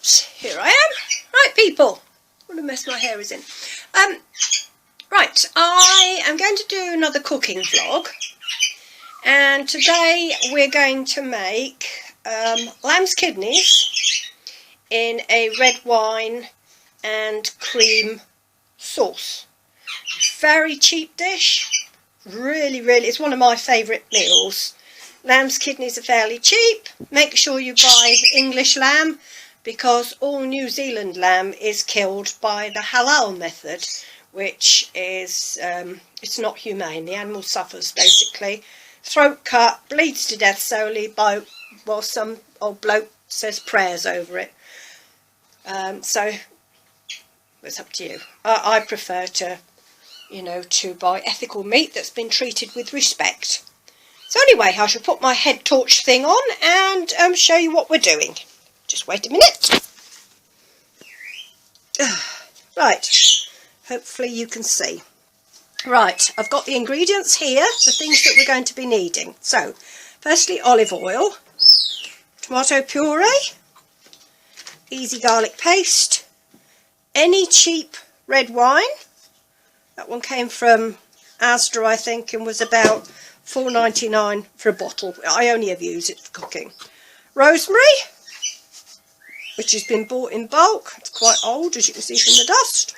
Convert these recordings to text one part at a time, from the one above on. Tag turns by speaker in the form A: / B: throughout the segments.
A: Here I am. Right, people. What a mess my hair is in. Right, I am going to do another cooking vlog. And today we're going to make lamb's kidneys in a red wine and cream sauce. Very cheap dish. Really, it's one of my favourite meals. Lamb's kidneys are fairly cheap. Make sure you buy English lamb, because all New Zealand lamb is killed by the halal method, which is, it's not humane. The animal suffers basically. Throat cut, bleeds to death solely while some old bloke says prayers over it. So it's up to you. I prefer to, to buy ethical meat that's been treated with respect. So anyway, I shall put my head torch thing on and show you what we're doing. Just wait a minute. Right, hopefully you can see. Right, I've got the ingredients here, the things that we're going to be needing. So, firstly, olive oil, tomato puree, easy garlic paste, any cheap red wine. That one came from Asda, I think, and was about $4.99 for a bottle. I only ever use it for cooking. Rosemary, which has been bought in bulk. It's quite old, as you can see from the dust.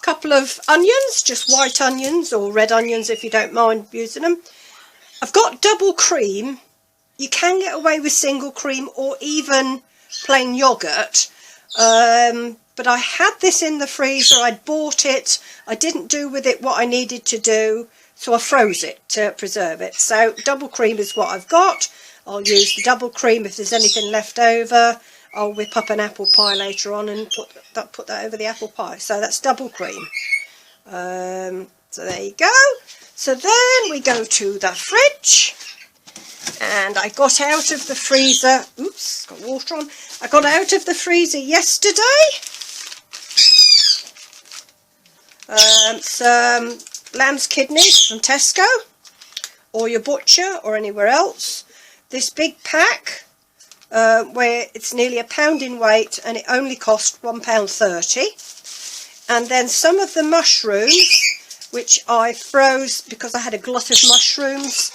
A: Couple of onions, just white onions or red onions if you don't mind using them. I've got double cream. You can get away with single cream or even plain yoghurt. But I had this in the freezer. I'd bought it. I didn't do with it what I needed to do, so I froze it to preserve it. So double cream is what I've got. I'll use the double cream. If there's anything left over, I'll whip up an apple pie later on and put that over the apple pie. So that's double cream. So there you go. So then we go to the fridge. And I got out of the freezer. Oops, got water on. I got out of the freezer yesterday. Some lamb's kidneys from Tesco or your butcher or anywhere else. This big pack where it's nearly £1 in weight and it only cost £1.30. And then some of the mushrooms, which I froze because I had a glut of mushrooms.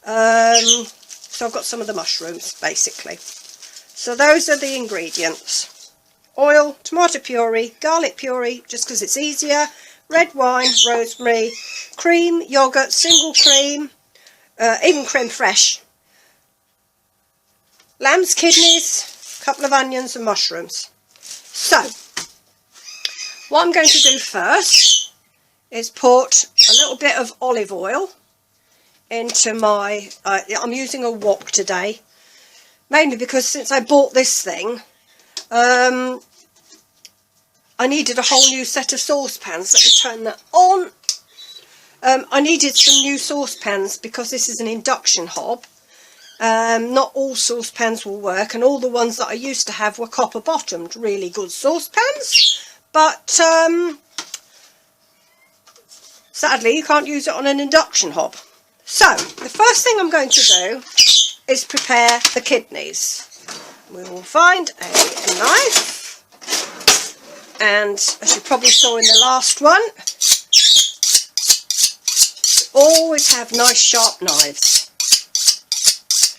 A: So I've got some of the mushrooms basically. So those are the ingredients. Oil, tomato puree, garlic puree, just because it's easier, red wine, rosemary, cream, yoghurt, single cream, even creme fraiche, lamb's kidneys, a couple of onions and mushrooms. So, what I'm going to do first is put a little bit of olive oil into my, I'm using a wok today, mainly because since I bought this thing, I needed a whole new set of saucepans. Let me turn that on. I needed some new saucepans because this is an induction hob. Not all saucepans will work, and all the ones that I used to have were copper bottomed, really good saucepans, but sadly you can't use it on an induction hob. So the first thing I'm going to do is prepare the kidneys. We will find a knife, and as you probably saw in the last one, always have nice sharp knives.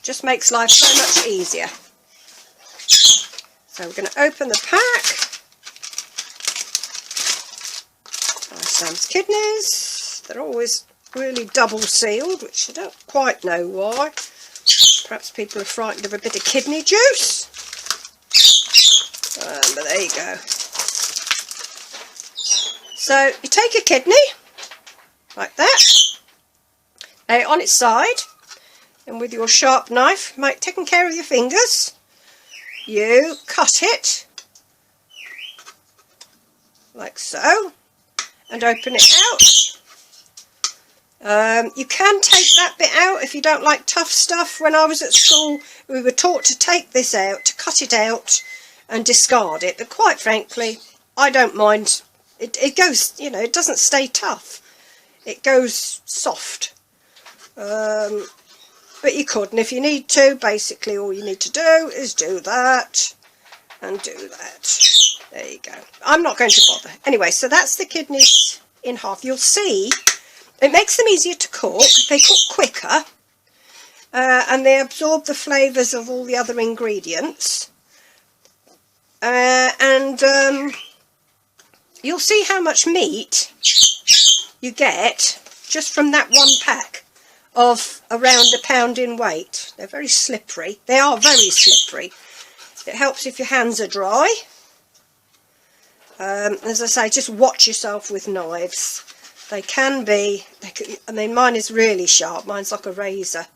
A: Just makes life so much easier. So we're going to open the pack. Nice lamb's kidneys. They're always really double sealed, which I don't quite know why. Perhaps people are frightened of a bit of kidney juice. But there you go. So you take a kidney, like that, lay it on its side, and with your sharp knife, taking care of your fingers, you cut it, like so, and open it out. You can take that bit out if you don't like tough stuff. When I was at school, we were taught to take this out, to cut it out and discard it, but quite frankly, I don't mind. It goes, it doesn't stay tough. It goes soft. But you could, and if you need to, basically all you need to do is do that, and do that. There you go. I'm not going to bother. Anyway, so that's the kidneys in half. You'll see it makes them easier to cook. They cook quicker, and they absorb the flavours of all the other ingredients. And you'll see how much meat you get just from that one pack of around a pound in weight. They're very slippery. They are very slippery. It helps if your hands are dry. As I say, just watch yourself with knives. They can be, I mean, mine is really sharp. Mine's like a razor.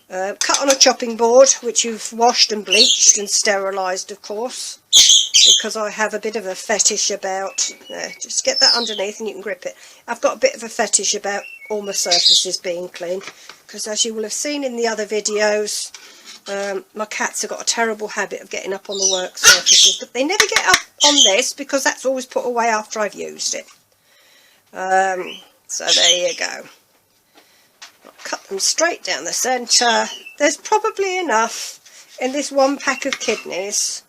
A: Cut on a chopping board, which you've washed and bleached and sterilised, of course, because I have a bit of a fetish about, just get that underneath and you can grip it. I've got a bit of a fetish about all my surfaces being clean, because as you will have seen in the other videos, my cats have got a terrible habit of getting up on the work surfaces, but they never get up on this because that's always put away after I've used it. So there you go. I'll cut them straight down the centre. There's probably enough in this one pack of kidneys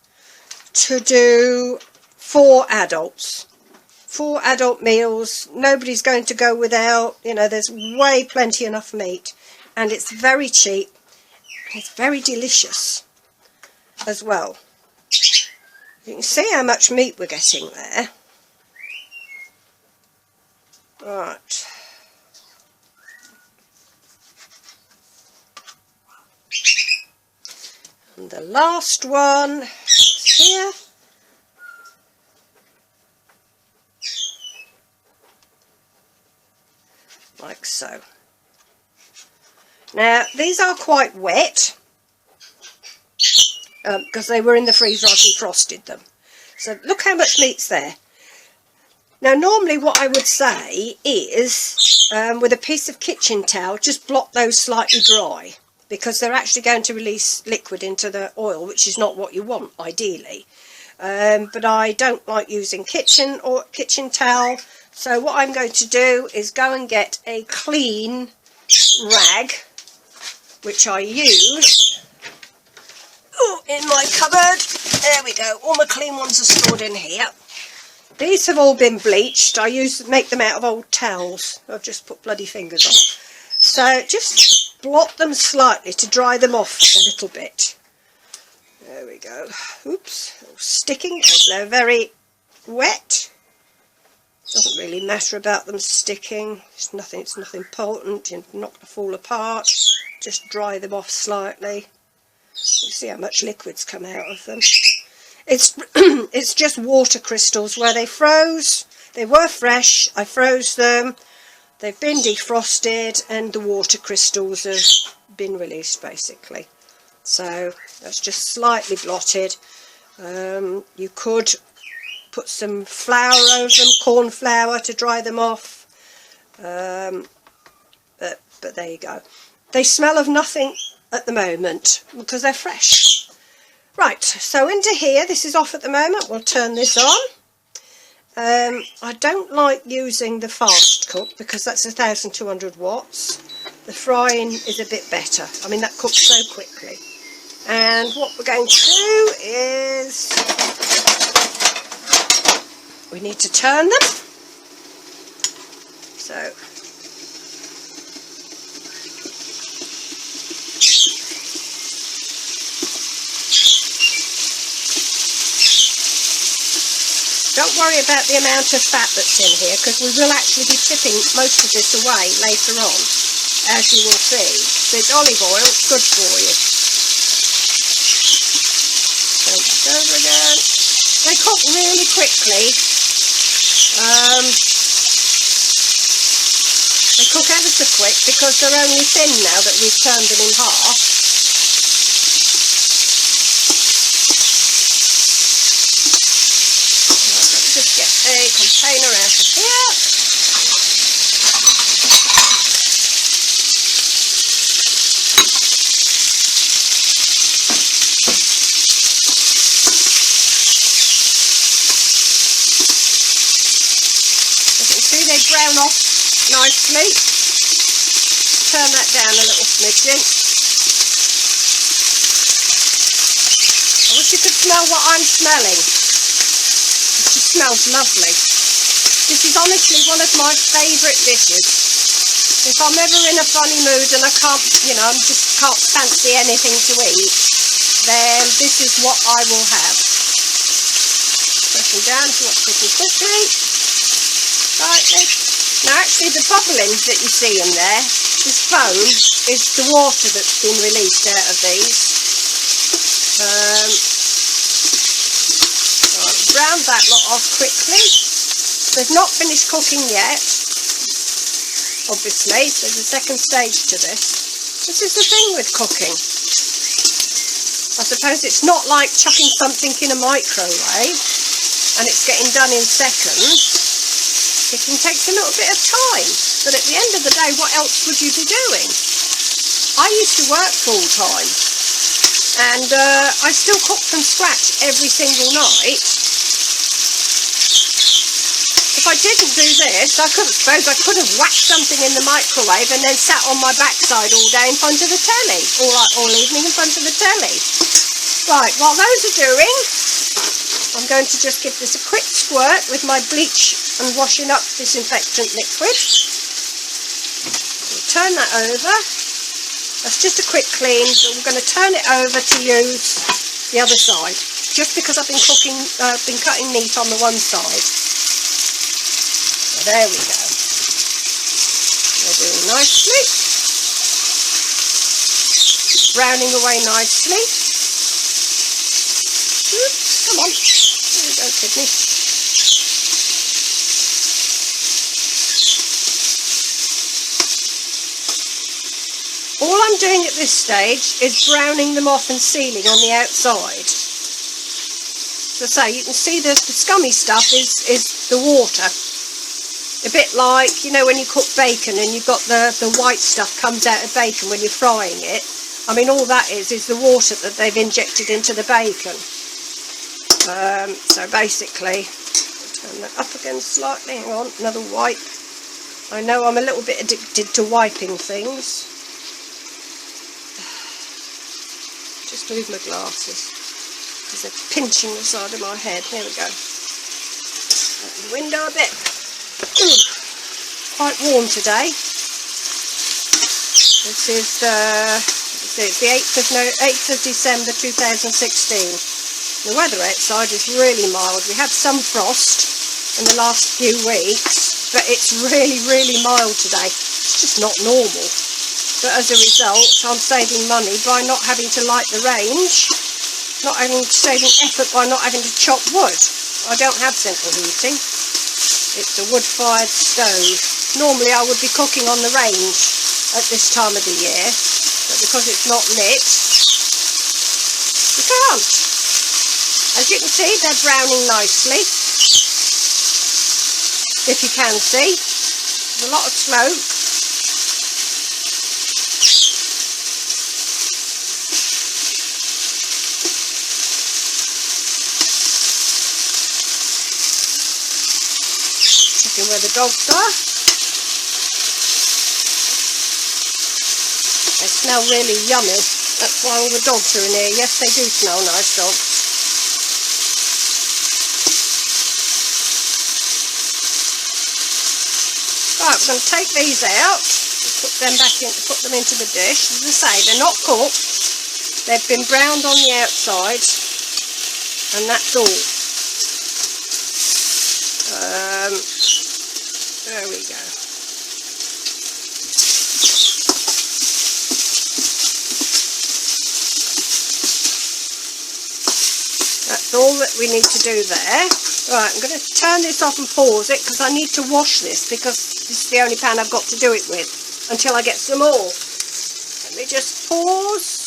A: to do 4 adults. 4 adult meals. Nobody's going to go without. You know, there's plenty enough meat, and it's very cheap. It's very delicious as well. You can see how much meat we're getting there. Right. And the last one is here. Like so. Now, these are quite wet because they were in the freezer. I've defrosted them. So look how much meat's there. Now, normally what I would say is, with a piece of kitchen towel, just blot those slightly dry, because they're actually going to release liquid into the oil, which is not what you want, ideally. But I don't like using kitchen towel, so what I'm going to do is go and get a clean rag, which I use in my cupboard. There we go. All my clean ones are stored in here. These have all been bleached. I make them out of old towels. I've just put bloody fingers on. So just blot them slightly to dry them off a little bit. There we go. Oops, sticking because they're very wet. Doesn't really matter about them sticking. It's nothing important. You're not going to fall apart. Just dry them off slightly. You see how much liquid's come out of them. It's just water crystals where they froze. They were fresh. I froze them. They've been defrosted and the water crystals have been released, basically. So that's just slightly blotted. You could put some flour over them, corn flour, to dry them off. But there you go. They smell of nothing at the moment because they're fresh. Right, so into here, this is off at the moment. We'll turn this on. I don't like using the fast cook because that's 1200 watts. The frying is a bit better. I mean, that cooks so quickly. And what we're going to do is we need to turn them. So don't worry about the amount of fat that's in here, because we will actually be tipping most of this away later on, as you will see. So it's olive oil, it's good for you. Turn this over again. They cook really quickly. They cook ever so quick because they're only thin now that we've turned them in half. A container out of here. As you can see, they brown off nicely. Turn that down a little smidgen. I wish you could smell smell what I'm smelling? It just smells lovely. This is honestly one of my favourite dishes. If I'm ever in a funny mood and I can't, you know, I just can't fancy anything to eat, then this is what I will have. Press them down if you want to cook them quickly. Slightly. Now actually the bubbling that you see in there, this foam, is the water that's been released out of these. Right, brown that lot off quickly. They've not finished cooking yet, obviously, so there's a second stage to this. This is the thing with cooking. I suppose it's not like chucking something in a microwave and it's getting done in seconds. It can take a little bit of time, but at the end of the day, what else would you be doing? I used to work full time, and I still cook from scratch every single night. If I didn't do this, I suppose I could have whacked something in the microwave and then sat on my backside all day in front of the telly, all evening in front of the telly. Right, while those are doing, I'm going to just give this a quick squirt with my bleach and washing up disinfectant liquid. We'll turn that over. That's just a quick clean, so we're going to turn it over to use the other side, just because I've been cutting meat on the one side. So there we go. They're doing nicely. Browning away nicely. Oops, come on. There we go, kidney. All I'm doing at this stage is browning them off and sealing on the outside. So you can see the scummy stuff is the water. A bit like, you know, when you cook bacon and you've got the white stuff comes out of bacon when you're frying it. I mean, all that is the water that they've injected into the bacon. So basically, turn that up again slightly. Hang on, another wipe. I know I'm a little bit addicted to wiping things. Just move my glasses because they're pinching the side of my head. Here we go. Open the window a bit. Ooh, quite warm today. This is it's the 8th of December 2016. The weather outside is really mild. We had some frost in the last few weeks, but it's really, really mild today. It's just not normal. But as a result, I'm saving money by not having to light the range, saving effort by not having to chop wood. I don't have central heating. It's a wood-fired stove. Normally I would be cooking on the range at this time of the year, but because it's not lit, you can't. As you can see, they're browning nicely. If you can see, there's a lot of smoke. Checking where the dogs are. They smell really yummy. That's why all the dogs are in here. Yes, they do smell nice, dogs. Right, we're going to take these out, put them back in, put them into the dish. As I say, they're not cooked. They've been browned on the outside, and that's all. There we go. That's all that we need to do there. Right, I'm going to turn this off and pause it because I need to wash this because this is the only pan I've got to do it with until I get some more. Let me just pause.